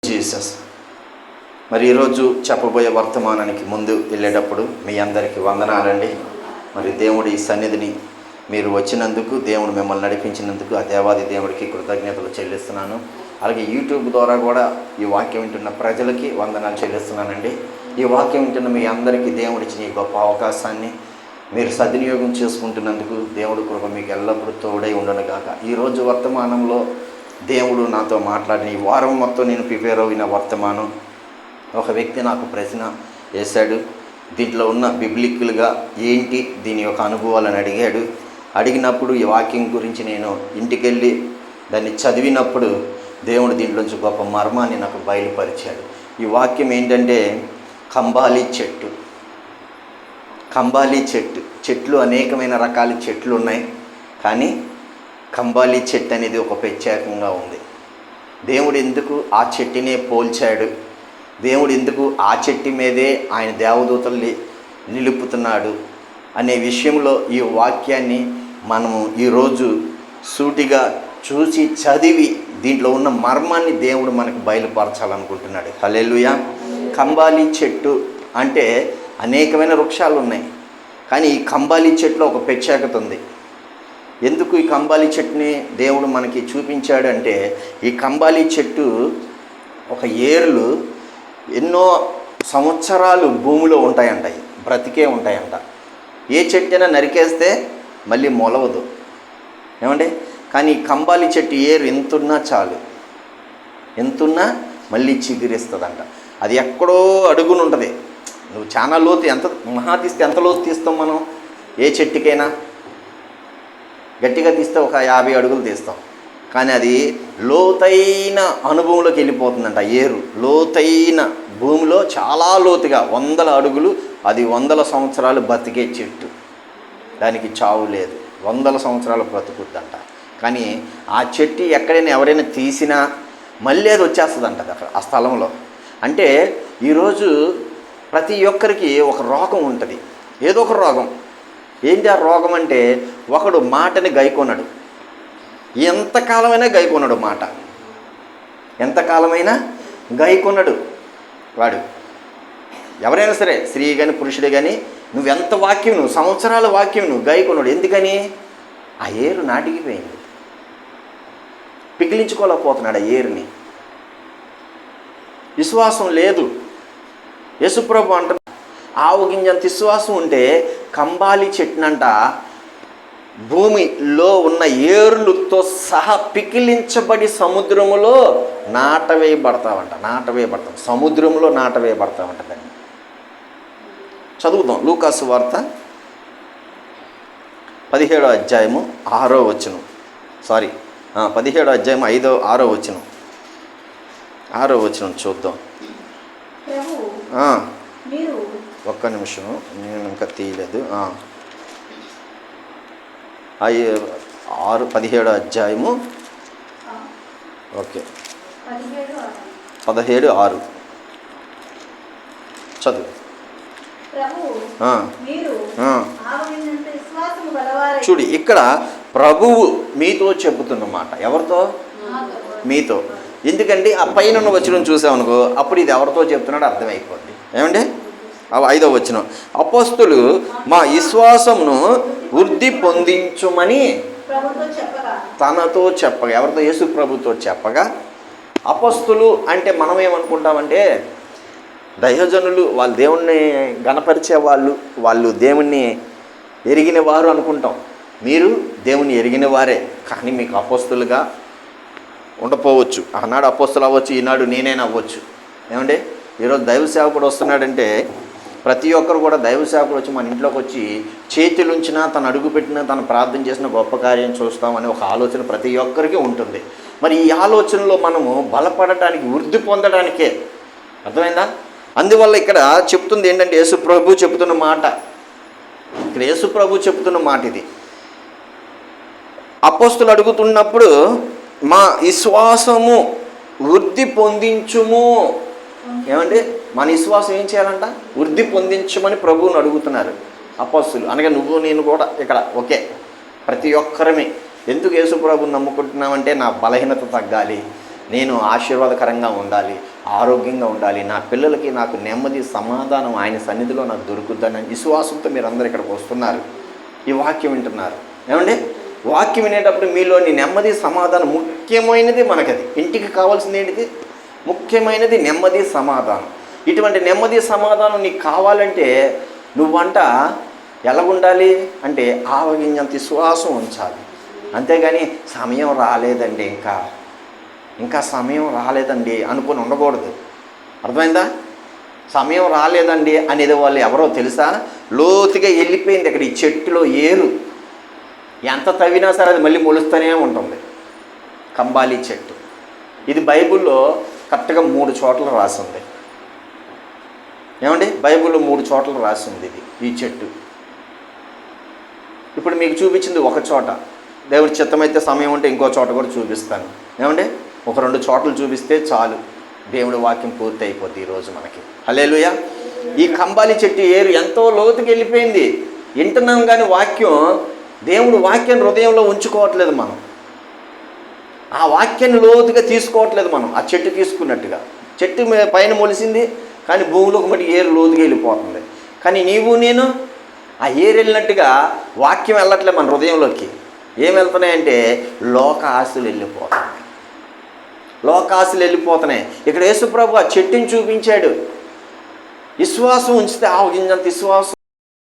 Jesus. మరి ఈరోజు చెప్పబోయే వర్తమానానికి ముందు వెళ్ళేటప్పుడు మీ అందరికీ వందనాలండి. మరి దేవుడి సన్నిధిని మీరు వచ్చినందుకు, దేవుడు మిమ్మల్ని నడిపించినందుకు ఆ దేవాది దేవుడికి కృతజ్ఞతలు చెల్లిస్తున్నాను. అలాగే యూట్యూబ్ ద్వారా కూడా ఈ వాక్యం వింటున్న ప్రజలకి వందనాలు చెల్లిస్తున్నానండి. ఈ వాక్యం వింటున్న మీ అందరికీ దేవుడిచ్చిన ఈ గొప్ప అవకాశాన్ని మీరు సద్వినియోగం చేసుకుంటున్నందుకు దేవుడి కృప మీకు ఎల్లప్పుడూ తోడై ఉండను గాక. ఈరోజు వర్తమానంలో దేవుడు నాతో మాట్లాడిన ఈ వారం మొత్తం నేను ప్రిపేర్ అయిన వర్తమానం, ఒక వ్యక్తి నాకు ప్రశ్న వేశాడు. దీంట్లో ఉన్న బిబ్లికల్గా ఏంటి దీని యొక్క అనుభవాలని అడిగినప్పుడు ఈ వాక్యం గురించి నేను ఇంటికెళ్ళి దాన్ని చదివినప్పుడు దేవుడు దీంట్లోంచి గొప్ప మర్మాన్ని నాకు బయలుపరిచాడు. ఈ వాక్యం ఏంటంటే కంబాలి చెట్టు. కంబాలి చెట్లు అనేకమైన రకాల చెట్లు ఉన్నాయి, కానీ కంబాలి చెట్టు అనేది ఒక ప్రత్యేకంగా ఉంది. దేవుడు ఎందుకు ఆ చెట్టునే పోల్చాడు, దేవుడు ఎందుకు ఆ చెట్టు మీదే ఆయన దేవదూతల్ని నిలుపుతున్నాడు అనే విషయంలో ఈ వాక్యాన్ని మనము ఈరోజు సూటిగా చూసి చదివి దీంట్లో ఉన్న మర్మాన్ని దేవుడు మనకు బయలుపరచాలనుకుంటున్నాడు. హల్లెలూయా. కంబాలి చెట్టు అంటే అనేకమైన వృక్షాలు ఉన్నాయి, కానీ ఈ కంబాలి చెట్టులో ఒక ప్రత్యేకత ఉంది. ఎందుకు ఈ కంబాలి చెట్టుని దేవుడు మనకి చూపించాడు అంటే, ఈ కంబాలి చెట్టు ఒక ఏర్లు ఎన్నో సంవత్సరాలు భూమిలో ఉంటాయంట, బ్రతికే ఉంటాయంట. ఏ చెట్టైనా నరికేస్తే మళ్ళీ మొలవదు, ఏమండి? కానీ ఈ కంబాలి చెట్టు ఏరు ఎంతున్నా చాలు, ఎంతున్నా మళ్ళీ చిగురిస్తుందంట. అది ఎక్కడో అడుగునుంటుంది. నువ్వు చాలా లోతు, ఎంత మహా తీస్తే ఎంత లోతు తీస్తాం మనం? ఏ చెట్టుకైనా గట్టిగా తీస్తే ఒక 50 అడుగులు తీస్తాం, కానీ అది లోతైన అనుభవంలోకి వెళ్ళిపోతుందంట. ఏరు లోతైన భూమిలో చాలా లోతుగా 100 అడుగులు, అది 100 సంవత్సరాలు బతికే చెట్టు, దానికి చావు లేదు, 100 సంవత్సరాలు బ్రతుకుద్దంట. కానీ ఆ చెట్టు ఎక్కడైనా ఎవరైనా తీసినా మళ్ళీ అది వచ్చేస్తుందంట అక్కడ ఆ స్థలంలో. అంటే ఈరోజు ప్రతి ఒక్కరికి ఒక రోగం ఉంటుంది, ఏదో ఒక రోగం. ఏంటి ఆ రోగం అంటే, ఒకడు మాటని గైకొనడు, ఎంతకాలమైనా గైకొనడు మాట, ఎంతకాలమైనా గైకొనడు వాడు. ఎవరైనా సరే, స్త్రీ కానీ పురుషుడే కానీ, నువ్వెంత వాక్యం, నువ్వు సంవత్సరాల వాక్యం నువ్వు గైకొనడు. ఎందుకని? ఆ ఏరు నాటికిపోయింది, పిగిలించుకోలేకపోతున్నాడు ఆ ఏరుని. విశ్వాసం లేదు. యేసుప్రభు అంట, ఆవు గింజంత విశ్వాసం ఉంటే కంబాలి చెట్టునంట భూమిలో ఉన్న ఏర్లతో సహా పికిలించబడి సముద్రములో నాటవేయబడతావంట. సముద్రంలో నాటవేయబడతావంట. దాన్ని చదువుదాం. లూకాసు వార్త 17వ అధ్యాయము 6వ వచనం. 17వ అధ్యాయం 6వ వచనం. 6వ వచనం చూద్దాం. ఒక్క నిమిషం, నేను ఇంకా తీయలేదు. 17వ అధ్యాయము, ఓకే, 17:6 చదువు. చూడు, ఇక్కడ ప్రభువు మీతో చెబుతున్న మాట. ఎవరితో? మీతో. ఎందుకంటే ఆ పైన వచనం చూసామనుకో, అప్పుడు ఇది ఎవరితో చెప్తున్నాడో అర్థమైపోద్ది. ఏమండి? 5వ వచనం, అపోస్తులు మా విశ్వాసమును వృద్ధి పొందించుమని తనతో చెప్పగా. ఎవరితో? యేసు ప్రభుతో చెప్పగా. అపోస్తులు అంటే మనం ఏమనుకుంటామంటే దైవజనులు, వాళ్ళు దేవుణ్ణి గణపరిచే వాళ్ళు దేవుణ్ణి ఎరిగిన వారు అనుకుంటాం. మీరు దేవుణ్ణి ఎరిగిన వారే, కానీ మీకు అపోస్తులుగా ఉండపోవచ్చు. ఆనాడు అపోస్తులు అవ్వచ్చు, ఈనాడు నేనైనా అవ్వచ్చు. ఏమండి? ఈరోజు దైవ సేవకుడు వస్తున్నాడంటే ప్రతి ఒక్కరు కూడా దైవ సేవకుడు వచ్చి మన ఇంట్లోకి వచ్చి చేతులుంచినా, తను అడుగు పెట్టినా, తను ప్రార్థన చేసిన గొప్ప కార్యం చూస్తామనే ఒక ఆలోచన ప్రతి ఒక్కరికి ఉంటుంది. మరి ఈ ఆలోచనలో మనము బలపడటానికి, వృద్ధి పొందడానికే. అర్థమైందా? అందువల్ల ఇక్కడ చెప్తుంది ఏంటంటే, యేసు ప్రభు చెప్తున్న మాట. ఇక్కడ యేసు ప్రభు చెప్తున్న మాట ఇది. అపోస్తులు అడుగుతున్నప్పుడు మా విశ్వాసము వృద్ధి పొందించుము. ఏమంటే మన విశ్వాసం ఏం చేయాలంట? వృద్ధి పొందించమని ప్రభువుని అడుగుతున్నారు అపోస్తులు. అనగా నువ్వు నేను కూడా ఇక్కడ ఓకే, ప్రతి ఒక్కరమే. ఎందుకు యేసు ప్రభువుని నమ్ముకుంటున్నామంటే నా బలహీనత తగ్గాలి, నేను ఆశీర్వాదకరంగా ఉండాలి, ఆరోగ్యంగా ఉండాలి, నా పిల్లలకి నాకు నెమ్మది సమాధానం ఆయన సన్నిధిలో నాకు దొరుకుద్దని విశ్వాసంతో మీరు అందరూ ఇక్కడికి వస్తున్నారు, ఈ వాక్యం వింటున్నారు. ఏమండి, వాక్యం వినేటప్పుడు మీలోని నెమ్మది సమాధానం ముఖ్యమైనది. మనకది ఇంటికి కావాల్సింది ఏంటిది? ముఖ్యమైనది నెమ్మది సమాధానం. ఇటువంటి నెమ్మది సమాధానం నీకు కావాలంటే నువ్వంట ఎలాగుండాలి అంటే ఆవగింజంత విశ్వాసం ఉంచాలి. అంతేగాని సమయం రాలేదండి, ఇంకా సమయం రాలేదండి అనుకుని ఉండకూడదు. అర్థమైందా? సమయం రాలేదండి అనేది వాళ్ళు ఎవరో తెలుసా? లోతుగా వెళ్ళిపోయింది అక్కడ. ఈ చెట్టులో ఏరు ఎంత తవ్వినా సరే అది మళ్ళీ మొలుస్తూనే ఉంటుంది. కంబాలి చెట్టు ఇది బైబిల్లో కరెక్ట్గా 3 చోట్ల రాసింది. ఏమండి, బైబిల్లో 3 చోట్ల రాసింది ఈ చెట్టు. ఇప్పుడు మీకు చూపించింది ఒక చోట, దేవుడి చిత్తమైతే సమయం ఉంటే ఇంకో చోట కూడా చూపిస్తాను. ఏమండి, ఒక 2 చోట్ల చూపిస్తే చాలు, దేవుడి వాక్యం పూర్తి అయిపోద్ది ఈరోజు మనకి. హల్లెలూయా. ఈ కంబాలి చెట్టు ఏరు ఎంతో లోతుకి వెళ్ళిపోయింది. వింటున్నాం కానీ వాక్యం, దేవుడు వాక్యాన్ని హృదయంలో ఉంచుకోవట్లేదు మనం. ఆ వాక్యాన్ని లోతుగా తీసుకోవట్లేదు మనం. ఆ చెట్టు తీసుకున్నట్టుగా చెట్టు పైన మొలిసింది కానీ భూమిలోకి మట్టి ఏరు లోతుగా వెళ్ళిపోతుంది. కానీ నీవు నేను ఆ ఏరు వెళ్ళినట్టుగా వాక్యం వెళ్ళట్లేదు మన హృదయంలోకి. ఏం వెళ్తున్నాయంటే లోక ఆశలు వెళ్ళిపోతున్నాయి. లోకాశలు వెళ్ళిపోతున్నాయి. ఇక్కడ యేసుప్రభు ఆ చెట్టుని చూపించాడు. విశ్వాసం ఉంచితే ఆవగింజంత విశ్వాసం